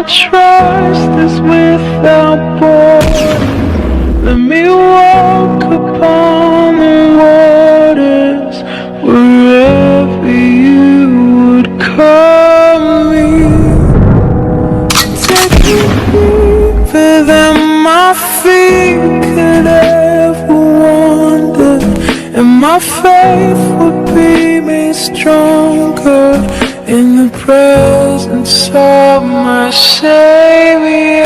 trust is without borders. Let me walk upon the waters wherever you would call me. Take me deeper than my feet could ever wander, and my faith would be made stronger in the presence of my Savior.